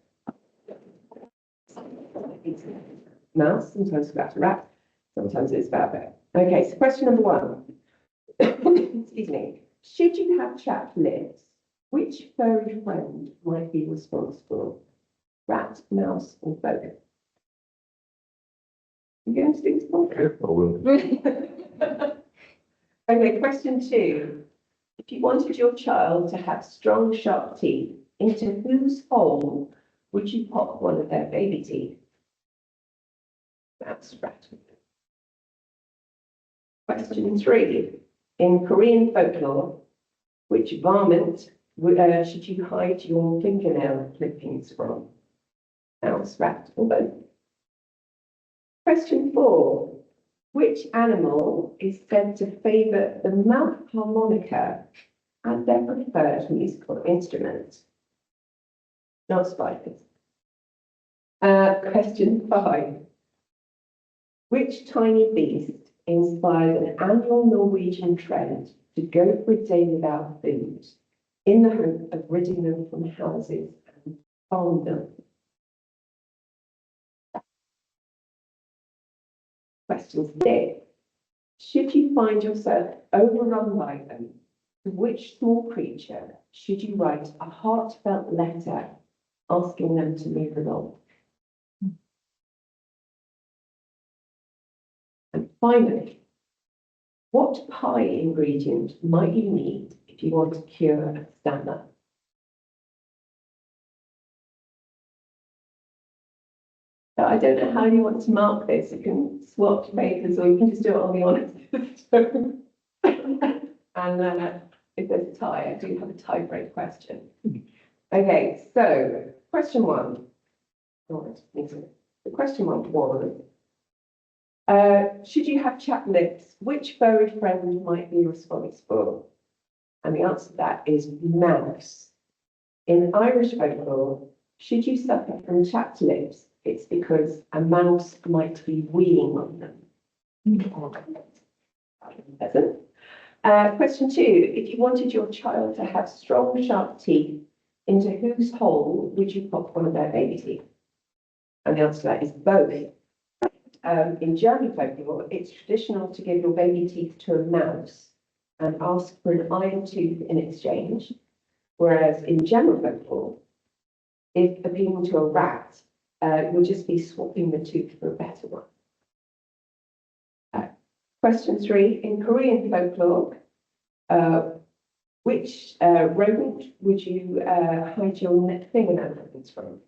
Mouse, sometimes it's about a rat, sometimes it's about a bear. Okay, so question number one. Excuse me. Should you have chapped lips, which furry friend might be responsible? Rat, mouse, or both? You going to do this one? I will. Okay, question two. If you wanted your child to have strong, sharp teeth, into whose hole would you pop one of their baby teeth? That's rat. Question three. In Korean folklore, which varmint should you hide your fingernail clippings from? Mouse, rat, or both? Question four. Which animal is said to favour the mouth harmonica as their preferred musical instrument? Not spiders. Question five. Which tiny beast inspired an annual Norwegian trend to go for a day without food in the hope of ridding them from houses and farm them? Question six. Should you find yourself overrun by them, to which small creature should you write a heartfelt letter asking them to move along? And finally, what pie ingredient might you need if you want to cure a stammer? Now, I don't know how you want to mark this. You can swap papers or you can just do it on the honest. And if there's a tie, I do have a tie break question. Okay, so question one. Right, the question one was, should you have chapped lips, which furry friend might be responsible? And the answer to that is mouse. In Irish folklore, should you suffer from chapped lips, it's because a mouse might be weeing on them. Pleasant. Question two, if you wanted your child to have strong, sharp teeth, into whose hole would you pop one of their baby teeth? And the answer to that is both. In German folklore, it's traditional to give your baby teeth to a mouse and ask for an iron tooth in exchange, whereas in general folklore, if appealing to a rat, you'll just be swapping the tooth for a better one. Question three, in Korean folklore, which rodent would you hide your fingernail clippings from?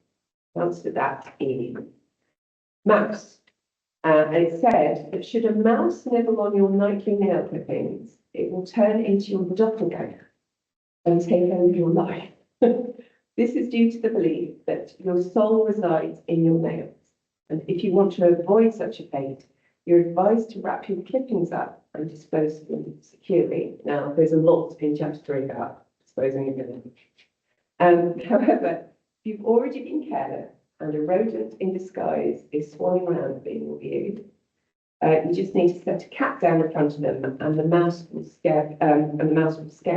The answer to that is mouse. And it said that should a mouse nibble on your nightly nail clippings, it will turn into your doppelganger and take over your life. This is due to the belief that your soul resides in your nails. And if you want to avoid such a fate, you're advised to wrap your clippings up and dispose of them securely. Now, there's a lot in chapter 3 about disposing of them. However, if you've already been careless and a rodent in disguise is swanning around being reviewed, you just need to set a cat down in front of them, and the mouse will scare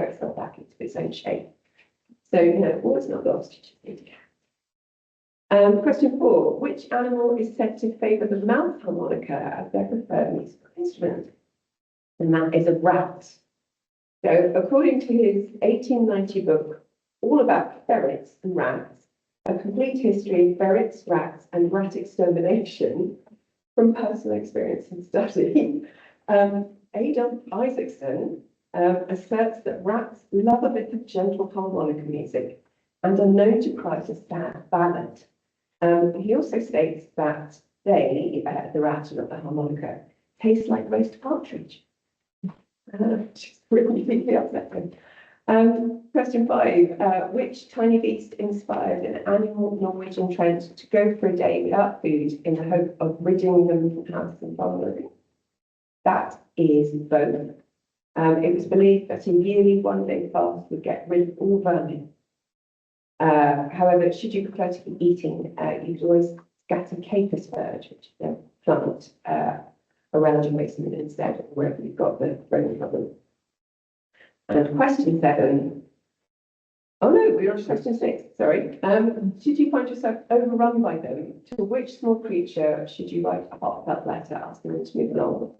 itself back into its own shape. So, all is not lost. You just need a cat. Question 4. Which animal is said to favour the mouth harmonica as their preferred musical instrument? And that is a rat. So, according to his 1890 book, all about ferrets and rats, a complete history of ferrets, rats, and rat extermination from personal experience and study, Adolf Isaacson asserts that rats love a bit of gentle harmonica music and are known to cry to sad ballad. He also states that they, the rat and the harmonica, taste like roast partridge. Which is really deeply upsetting. Question 5. Which tiny beast inspired an annual Norwegian trend to go for a day without food in the hope of ridding them from house and farm living? That is both. It was believed that a yearly one-day fast would get rid of all vermin. However, should you prefer to be eating, you could always scatter caper spurge, which is a plant, around your basement instead, or wherever you've got the rodent problem. And question 7. Oh no, we're on question 6, sorry. Should you find yourself overrun by them, to which small creature should you write a heartfelt letter asking them to move along?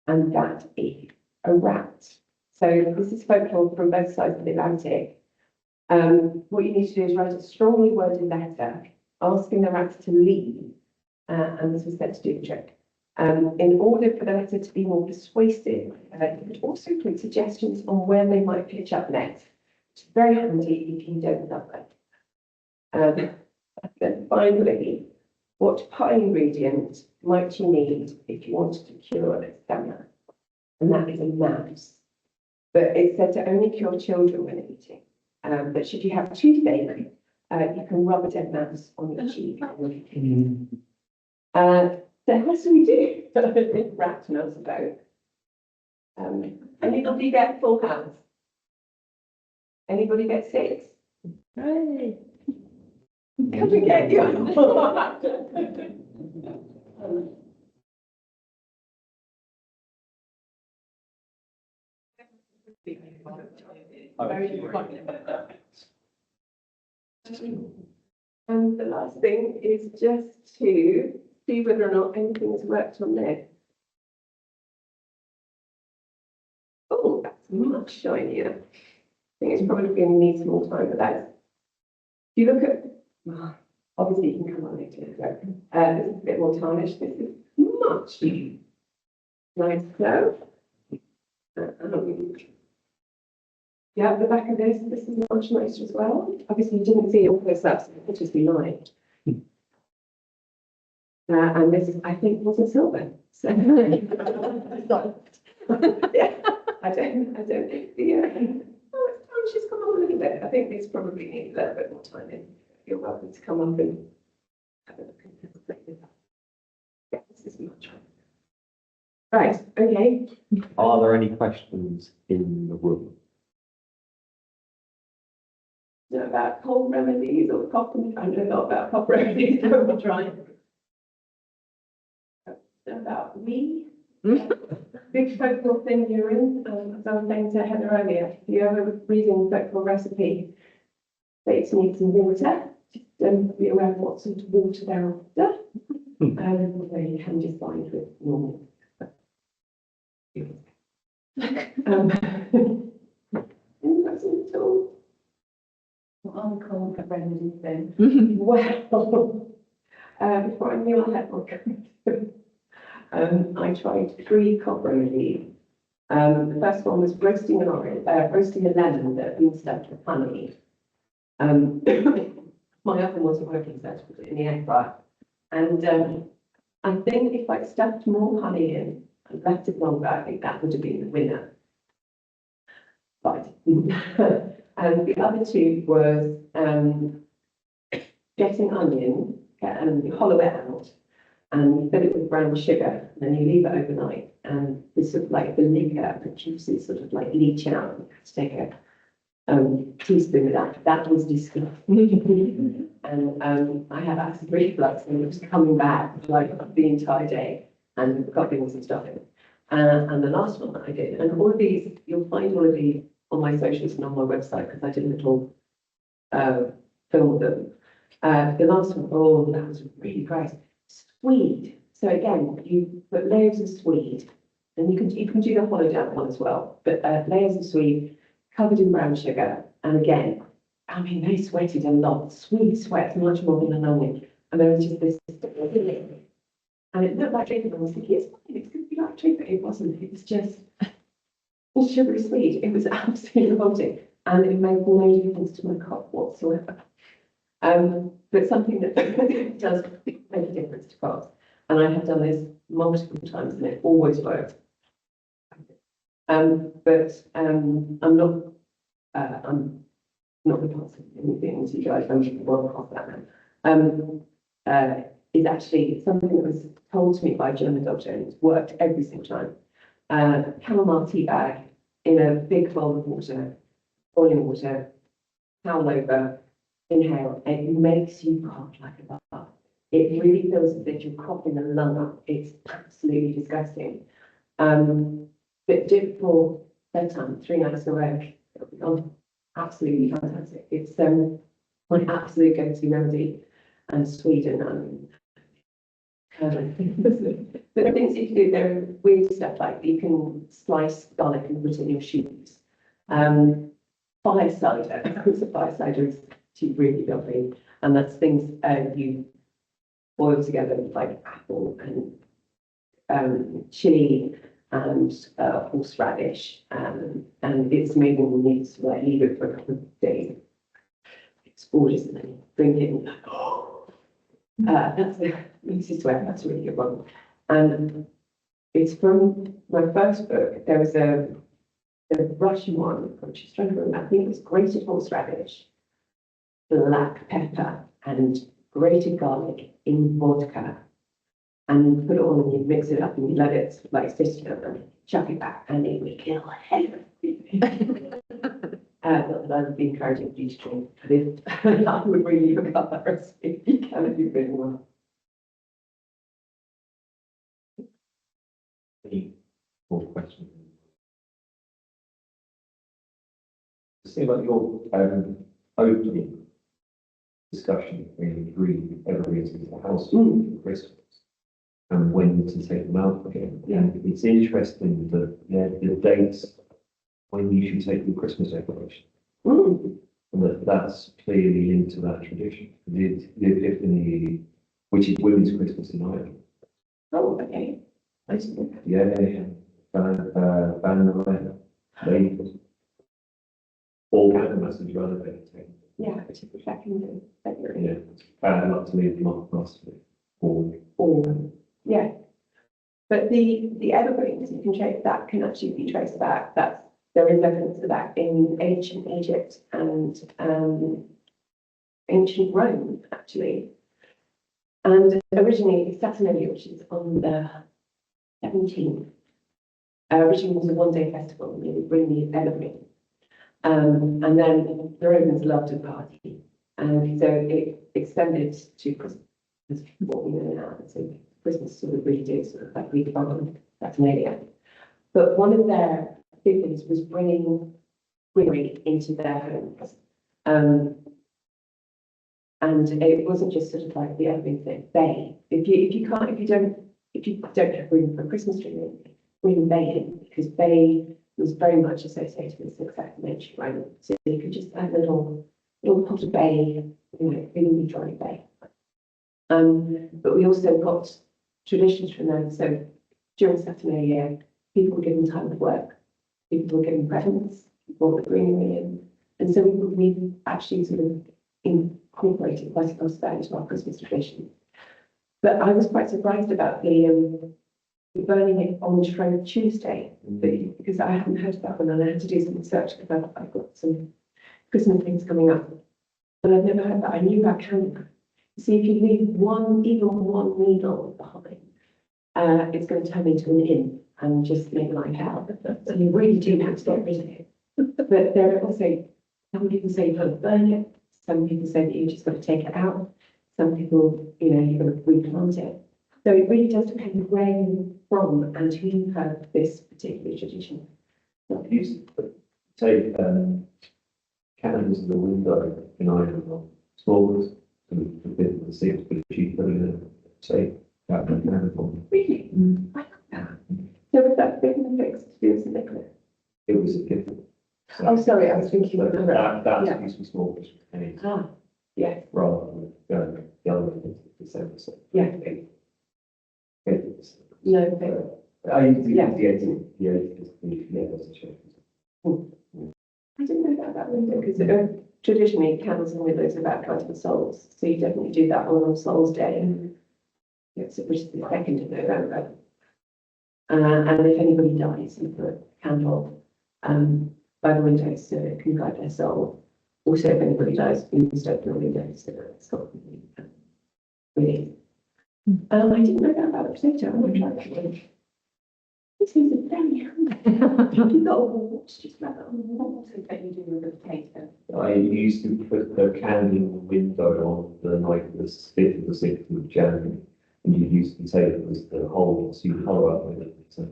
And that is a rat. So this is folklore from both sides of the Atlantic. What you need to do is write a strongly worded letter asking the rat to leave, and this was said to do the trick. In order for the letter to be more persuasive, you could also put suggestions on where they might pitch up next. It's very handy if you don't love them. Then finally, what pie ingredient might you need if you wanted to cure a stammer? And that is a mouse. But it's said to only cure children when eating. But should you have toothache, you can rub a dead mouse on your cheek. So how do we do? Rat knows about. Anybody get full house? Anybody get 6? Right. Can we get you? And the last thing is just to see whether or not anything has worked on there. Oh, that's much shinier. I think it's probably going to need some more time for that. If you look at, obviously you can come on later. This is a bit more tarnished. This is much nicer. Yeah, the back of this is much nicer as well. Obviously you didn't see all this up, so it could just be light. And this is, I think, wasn't silver. So yeah, I don't think the oh, it's time she's come on a little bit. I think these probably need a little bit more time in. You're welcome to come up and have a look at this. Yeah, this is much better. Right, okay. Are there any questions in the room? Know about cold remedies or cough and I know a lot about cough remedies, so we'll try. Know about wee. Big folklore thing you're in. As I was saying to Heather earlier, if you ever reading folklore recipe, say it needs some water, just be aware of what sort of water they're after. Although you can just find with normal. Any questions at all? What are the cold remedies then? Well, before I knew I had one coming through, I tried 3 cough remedies. The first one was roasting an orange, roasting a lemon that had been stuffed with honey. My oven wasn't working, so I had to put it in the air fryer. And I think if I'd stuffed more honey in and left it longer, I think that would have been the winner. But and the other 2 was getting onion and you hollow it out and you fill it with brown sugar and then you leave it overnight and this sort of like the liquor, the juices sort of like leach out. You have to take a teaspoon of that. That was disgusting. And I had acid reflux and it was coming back like the entire day and coughing and stuff. And the last one that I did, and all of these, you'll find all of these on my socials and on my website because I did a little film of them. The last one, oh, that was really gross. Swede. So again, you put layers of swede, and you can do the hollowed out one as well. But layers of swede covered in brown sugar, and again, I mean, they sweated a lot. Swede sweats much more than an onion, and there was just this, and it looked like treatment. I was thinking, it's fine, it's going to be like treatment. It wasn't. It was just sugary sweet. It was absolutely revolting, and it made no difference to my cough whatsoever. But something that does make a difference to cough, and I have done this multiple times, and it always works. But I'm not the person anything to you guys. I'm well past that now. Is actually something that was told to me by a German doctor, and it's worked every single time. chamomile tea bag in a big bowl of water, boiling water, towel over, inhale, and it makes you cough like a bug. It really feels as if you're coughing a lung up. It's absolutely disgusting. But do it for bedtime, 3 nights in a row. It'll be gone. Absolutely fantastic. It's my absolute go-to remedy. And Sweden, but the things you can do, there are weird stuff like you can slice garlic and put it in your shoes. Fire cider, so fire cider is actually really lovely, and that's things you boil together like apple and chili and horseradish, and it's made when you need to like leave it for a couple of days. It's gorgeous, and then you drink it and you're like, oh. That's the easiest way. That's a really good one. And it's from my first book. There was the Russian one, which is trying to remember. I think it was grated horseradish, black pepper, and grated garlic in vodka. And you put it on and you mix it up and you let it like sit together and chuck it back, and it would kill everything. Not that I would be encouraging you to drink, but if I would really look up that recipe, you can do really well. Any more questions? See about your opening discussion when you bring everybody's into the house for Christmas and when to take them out again. Yeah. And it's interesting that the dates when you should take your Christmas decoration. Mm. And that's clearly into that tradition. The Epiphany, which is Women's Christmas in Ireland. Oh, okay. Yeah. They all Candlemas rather than taken. Yeah, which is the second of February. Yeah. Not to leave not possibly. Or, yeah. But the evergreens, you can trace that, can actually be traced back. There is evidence of that in ancient Egypt and ancient Rome, actually. And originally, Saturnalia, which is on the 17th, originally was a one-day festival, and they would bring the evergreen. And then the Romans loved a party, and so it extended to Christmas, what we know now. So Christmas sort of really did sort of like redefine Saturnalia. But one of their big things was bringing greenery into their homes. And it wasn't just sort of like the evergreen thing, bay. If you don't have room for a Christmas tree, bring bay in, because bay was very much associated with success in ancient Rome. So you could just add a little pot of bay, really dry bay. But we also got traditions from them. So during Saturnalia, people were given time of work, people were given presents, brought the greenery in. And so we actually sort of incorporated quite a lot of that into our Christmas tradition. But I was quite surprised about the burning it on Shrove Tuesday, because I hadn't heard that one, and I had to do some research because I've got some Christmas things coming up. But I've never heard that. I knew about candle. See, if you leave even one needle behind, it's going to turn into an inn and just make life hell. So you really do have to get rid of it. But there are also, some people say you've got to burn it. Some people say that you just got to take it out. Some people, you've got to replant it. So it really does depend where you're from and who have this particular tradition. You take candles in the window in Ireland or small ones to the seats, but cheaper than say that candle. Really? I love that. So was that big and fixed to do with St. Nicholas? It was a gift. So, Oh, sorry, I was thinking of that yeah. used to be small Christmas pennies Ah, yes, rather than going the other way into December. So yeah, no, okay. I used to Yeah. the 80s, that's a change. I didn't know about that window, because traditionally candles and windows are about guiding souls, so you definitely do that on All Souls Day, yes, which is the 2nd of November. And if anybody dies, you put a candle by the window so it can guide their soul. Also, if anybody dies, you just open the window so that it's not really. I didn't know that about the potato. I'm going to try that one. This is a very You've got a wall, just grab it on the wall, so that you do with the potato. I used to put the candle in the window on the night of the 5th or the 6th of January, and you use the potato as the hole, so you hollow up with it. So,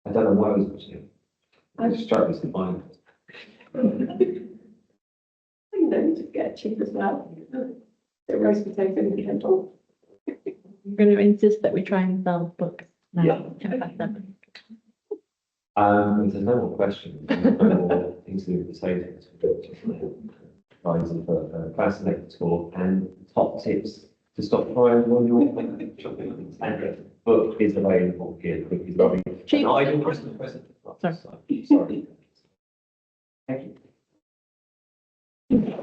I don't know why I was watching it. I just struck this in mind. You know, to get cheap as well. The roast potato in the kettle. I'm going to insist that we try and sell books now. Yeah. 10/7. If there's no more questions, no more things to do with potatoes, we've got Liza for fascinating tour and top tips to stop crying when you're shopping. And the book is available here. The book is lovely. Cheap. An ideal Christmas present. Sorry. Sorry. Thank you.